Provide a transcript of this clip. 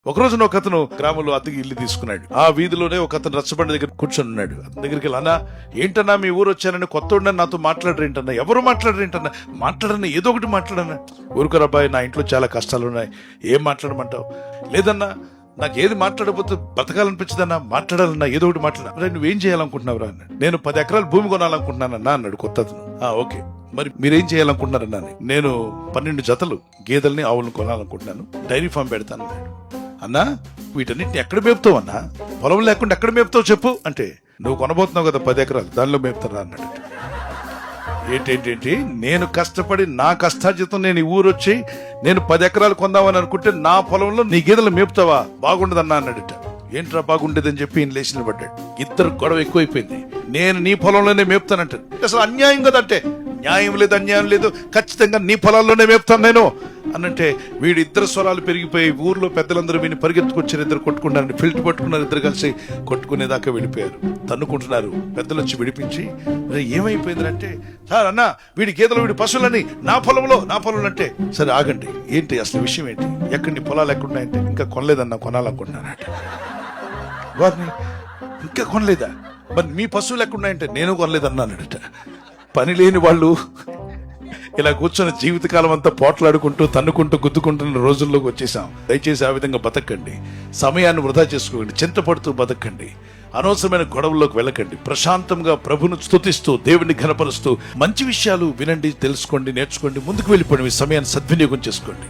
ఒకరోజు ఒక అతను గ్రామంలో అద్దెకి ఇల్లు తీసుకున్నాడు. ఆ వీధిలోనే ఒక అతను రచ్చబండి దగ్గర కూర్చొని ఉన్నాడు. అతని దగ్గరికి వెళ్ళి, అన్నా ఏంటన్నా మీ ఊరు వచ్చానని కొత్త ఉండని నాతో మాట్లాడరేంటన్నా, ఎవరు మాట్లాడరేంటన్నా, మాట్లాడన్నా ఏదో ఒకటి మాట్లాడన్నా. ఊరుకోరు అబ్బాయి, నా ఇంట్లో చాలా కష్టాలు ఉన్నాయి, ఏం మాట్లాడమంటావు? లేదన్నా నాకు ఏది మాట్లాడబోతే బతకాలనిపించదన్నా, మాట్లాడాలన్నా ఏదో ఒకటి మాట్లాడ. నువ్వేం చేయాలనుకుంటున్నావురా అన్నాడు. నేను 10 ఎకరాలు భూమి కొనాలనుకుంటున్నానన్నా అన్నాడు కొత్త అతను. ఓకే, మరి మీరేం చేయాలనుకుంటున్నారన్నా? నేను 12 జతలు గేదెల్ని ఆవులను కొనాలనుకుంటున్నాను, డైరీ ఫామ్ పెడతాను అన్నాడు. అన్నా వీటన్నిటిని ఎక్కడ మేపుతావు అన్నా, పొలం లేకుండా ఎక్కడ మేపుతావు చెప్పు అంటే, నువ్వు కొనబోతున్నావు కదా 10 ఎకరాలు, దానిలో మేపుతారా అన్నాడు. ఏంటేంటి, నేను కష్టపడి నా కష్టార్జితం నేను ఈ ఊరు వచ్చి నేను 10 ఎకరాలు కొందామని అనుకుంటే నా పొలంలో నీ గేదెలు మేపుతావా, బాగుండదన్నా అన్నాడట. ఏంట్రా బాగుండేదని చెప్పి ఈయన లేచిన పడ్డాడు. ఇద్దరు గొడవ ఎక్కువైపోయింది. నేను నీ పొలంలోనే మేపుతానంటాడు. అసలు అన్యాయం కదంటే, న్యాయం లేదు అన్యాయం లేదు, ఖచ్చితంగా నీ పొలాల్లోనే మేపుతాను నేను అనంటే వీడిద్దరు స్వరాలు పెరిగిపోయి ఊర్లో పెద్దలందరూ విని పరిగెత్తుకొచ్చారు. ఇద్దరు కొట్టుకున్నారని ఫిల్ట్ పట్టుకున్నారు. ఇద్దరు కలిసి కొట్టుకునేదాకా వెళ్ళిపోయారు. తన్నుకుంటున్నారు. పెద్దలు వచ్చి విడిపించి, ఏమైపోయిందంటే, సార్ అన్న వీడి గేదెలు వీడి పశువులని నా పొలంలో అంటే, సరే ఆగండి, ఏంటి అసలు విషయం ఏంటి, ఎక్కడి నీ పొలాలు ఎక్కడున్నాయంటే, ఇంకా కొనలేదన్నా, కొనాలనుకుంటున్నానంటే. వారిని ఇంకా కొనలేదా, మరి మీ పశువులు ఎక్కడున్నాయంటే, నేను కొనలేదన్నానట. పని లేని వాళ్ళు ఇలా కూర్చొని జీవితకాలం అంతా పోట్లాడుకుంటూ తన్నుకుంటూ గుద్దుకుంటున్న రోజుల్లోకి వచ్చేసాం. దయచేసి ఆ విధంగా బతకండి, సమయాన్ని వృధా చేసుకోకండి, చింతపడుతూ బతకండి, అనవసరమైన గొడవల్లోకి వెళ్ళకండి. ప్రశాంతంగా ప్రభును స్తుతిస్తూ దేవుని ఘనపరుస్తూ మంచి విషయాలు వినండి, తెలుసుకోండి, నేర్చుకోండి, ముందుకు వెళ్ళిపోండి. మీ సమయాన్ని సద్వినియోగం చేసుకోండి.